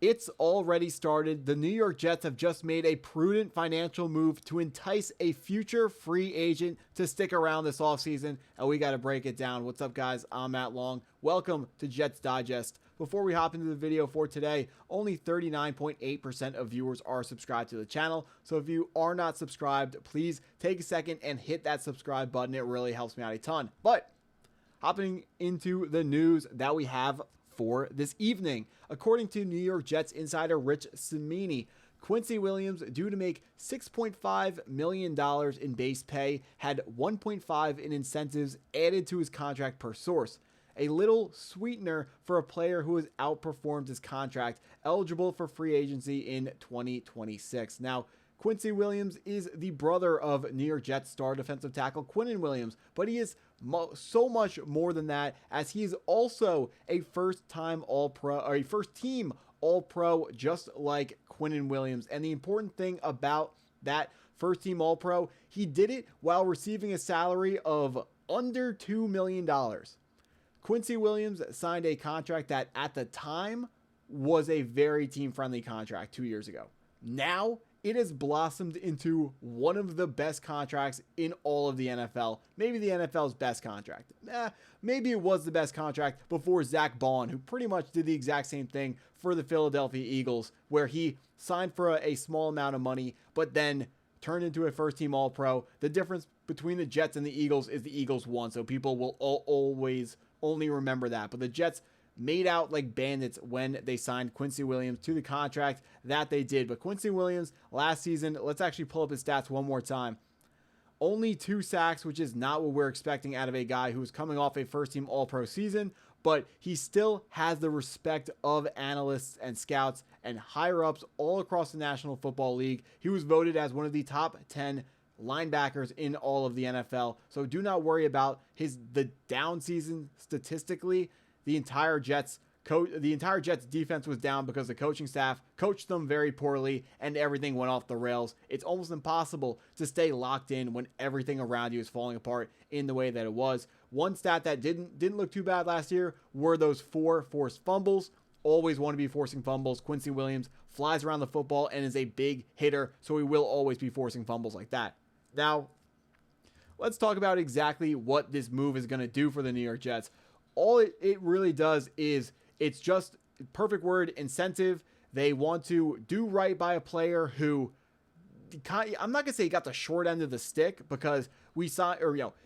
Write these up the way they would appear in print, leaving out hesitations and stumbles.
It's already started. The New York Jets have just made a prudent financial move to entice a future free agent to stick around this offseason, and we got to break it down. What's up, guys? I'm Matt Long. Welcome to Jets Digest. Before we hop into the video for today, only 39.8% of viewers are subscribed to the channel. So if you are not subscribed, please take a second and hit that subscribe button. It really helps me out a ton. But hopping into the news that we have for this evening. According to New York Jets insider Rich Cimini, Quincy Williams, due to make $6.5 million in base pay, had $1.5 in incentives added to his contract per source. A little sweetener for a player who has outperformed his contract, eligible for free agency in 2026. Now, Quincy Williams is the brother of New York Jets star defensive tackle Quinnen Williams, but he is so much more than that, as he is also a first-time All-Pro, or a first-team All-Pro, just like Quinnen Williams. And the important thing about that first-team All-Pro, he did it while receiving a salary of under $2 million. Quincy Williams signed a contract that at the time was a very team-friendly contract 2 years ago. Now, it has blossomed into one of the best contracts in all of the NFL. Maybe the NFL's best contract. Maybe it was the best contract before Zach Bond, who pretty much did the exact same thing for the Philadelphia Eagles, where he signed for a small amount of money, but then turned into a first-team All-Pro. The difference between the Jets and the Eagles is the Eagles won, so people will always only remember that. But the Jets made out like bandits when they signed Quincy Williams to the contract that they did. But Quincy Williams last season, let's actually pull up his stats one more time. Only 2 sacks, which is not what we're expecting out of a guy who's coming off a first-team All-Pro season, but he still has the respect of analysts and scouts and higher-ups all across the National Football League. He was voted as one of the top 10 linebackers in all of the NFL. So do not worry about the down season statistically. The entire Jets defense was down because the coaching staff coached them very poorly and everything went off the rails. It's almost impossible to stay locked in when everything around you is falling apart in the way that it was. One stat that didn't look too bad last year were those 4 forced fumbles. Always want to be forcing fumbles. Quincy Williams flies around the football and is a big hitter, so he will always be forcing fumbles like that. Now, let's talk about exactly what this move is going to do for the New York Jets. All it really does is, it's just, perfect word, incentive. They want to do right by a player who, I'm not going to say he got the short end of the stick, because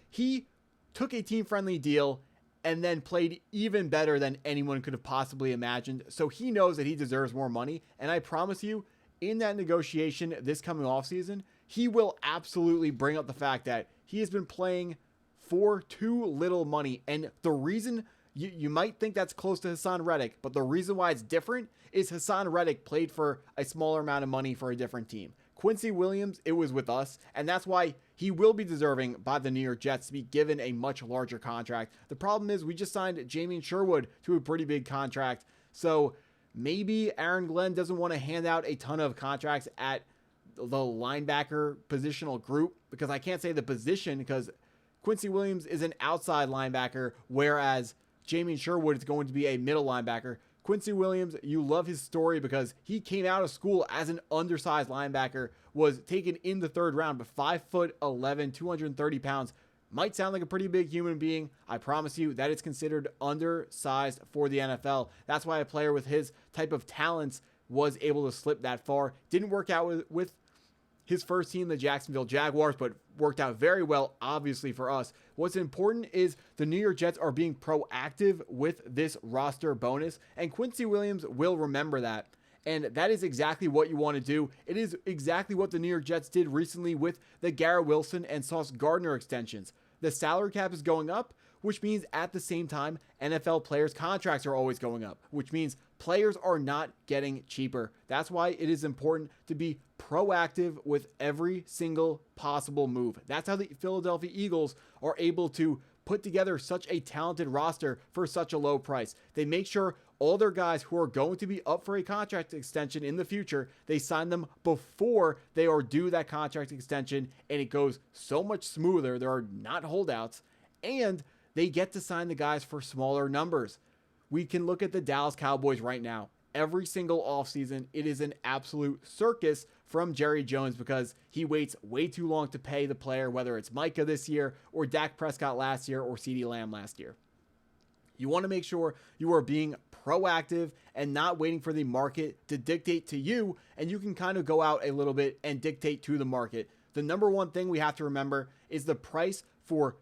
he took a team-friendly deal and then played even better than anyone could have possibly imagined. So he knows that he deserves more money. And I promise you, in that negotiation this coming offseason, he will absolutely bring up the fact that he has been playing for too little money. And the reason, you might think that's close to Hassan Reddick, but the reason why it's different is Hassan Reddick played for a smaller amount of money for a different team. Quincy Williams, it was with us, and that's why he will be deserving by the New York Jets to be given a much larger contract. The problem is we just signed Jamien Sherwood to a pretty big contract, so maybe Aaron Glenn doesn't want to hand out a ton of contracts at the linebacker positional group, because I can't say the position, because Quincy Williams is an outside linebacker, whereas Jamien Sherwood is going to be a middle linebacker. Quincy Williams, you love his story because he came out of school as an undersized linebacker, was taken in the 3rd round, but 5'11", 230 pounds. Might sound like a pretty big human being. I promise you that it's considered undersized for the NFL. That's why a player with his type of talents was able to slip that far. Didn't work out with his first team, the Jacksonville Jaguars, but worked out very well, obviously, for us. What's important is the New York Jets are being proactive with this roster bonus, and Quincy Williams will remember that. And that is exactly what you want to do. It is exactly what the New York Jets did recently with the Garrett Wilson and Sauce Gardner extensions. The salary cap is going up, which means at the same time, NFL players' contracts are always going up, which means players are not getting cheaper. That's why it is important to be proactive with every single possible move. That's how the Philadelphia Eagles are able to put together such a talented roster for such a low price. They make sure all their guys who are going to be up for a contract extension in the future, they sign them before they are due that contract extension, and it goes so much smoother. There are not holdouts, and they get to sign the guys for smaller numbers. We can look at the Dallas Cowboys right now. every single offseason, it is an absolute circus from Jerry Jones because he waits way too long to pay the player, whether it's Micah this year or Dak Prescott last year or CeeDee Lamb last year. You want to make sure you are being proactive and not waiting for the market to dictate to you, and you can kind of go out a little bit and dictate to the market. The number one thing we have to remember is the price for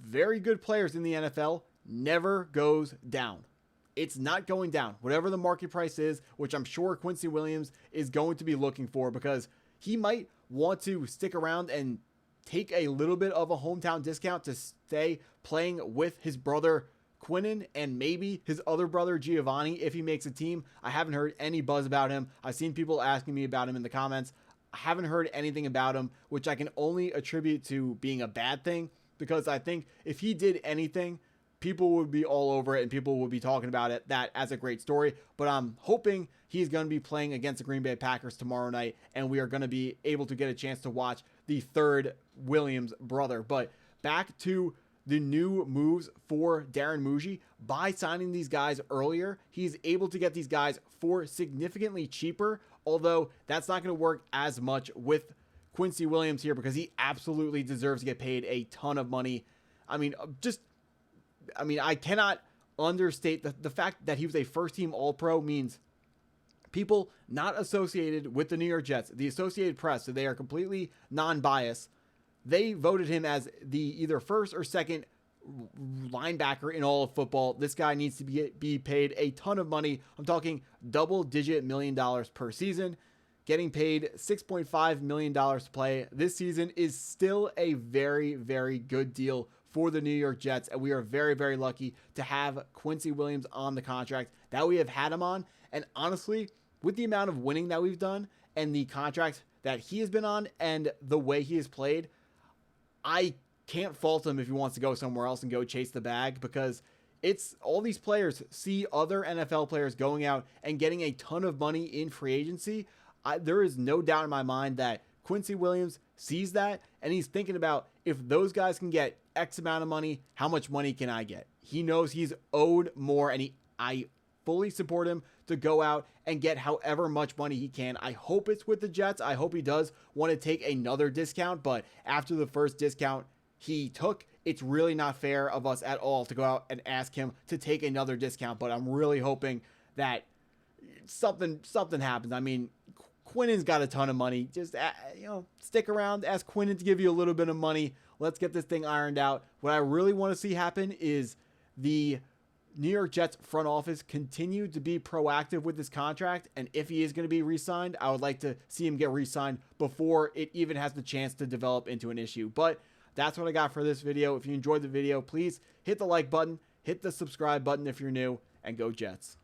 very good players in the NFL never goes down. It's not going down. Whatever the market price is, which I'm sure Quincy Williams is going to be looking for because he might want to stick around and take a little bit of a hometown discount to stay playing with his brother Quinnen and maybe his other brother Giovanni if he makes a team. I haven't heard any buzz about him. I've seen people asking me about him in the comments. I haven't heard anything about him, which I can only attribute to being a bad thing because I think if he did anything, people would be all over it and people would be talking about it that as a great story. But I'm hoping he's going to be playing against the Green Bay Packers tomorrow night and we are going to be able to get a chance to watch the third Williams brother. But back to the new moves for Darren Mougey. By signing these guys earlier, he's able to get these guys for significantly cheaper, although that's not going to work as much with Quincy Williams here because he absolutely deserves to get paid a ton of money. I cannot understate the fact that he was a first-team All-Pro means people not associated with the New York Jets, the Associated Press, so they are completely non-biased. They voted him as the either first or second linebacker in all of football. This guy needs to be paid a ton of money. I'm talking double-digit $1 million per season. Getting paid $6.5 million to play this season is still a very, very good deal for the New York Jets, and we are very, very lucky to have Quincy Williams on the contract that we have had him on. And honestly, with the amount of winning that we've done and the contract that he has been on and the way he has played, I can't fault him if he wants to go somewhere else and go chase the bag because it's all these players see other NFL players going out and getting a ton of money in free agency. There is no doubt in my mind that Quincy Williams sees that and he's thinking about if those guys can get X amount of money, how much money can I get? He knows he's owed more and I fully support him to go out and get however much money he can. I hope it's with the Jets. I hope he does want to take another discount, but after the first discount he took, it's really not fair of us at all to go out and ask him to take another discount, but I'm really hoping that something happens. I mean, Quinnen's got a ton of money. Just, stick around, ask Quinnen to give you a little bit of money. Let's get this thing ironed out. What I really want to see happen is the New York Jets front office continue to be proactive with this contract. And if he is going to be re-signed, I would like to see him get re-signed before it even has the chance to develop into an issue. But that's what I got for this video. If you enjoyed the video, please hit the like button, hit the subscribe button if you're new, and go Jets.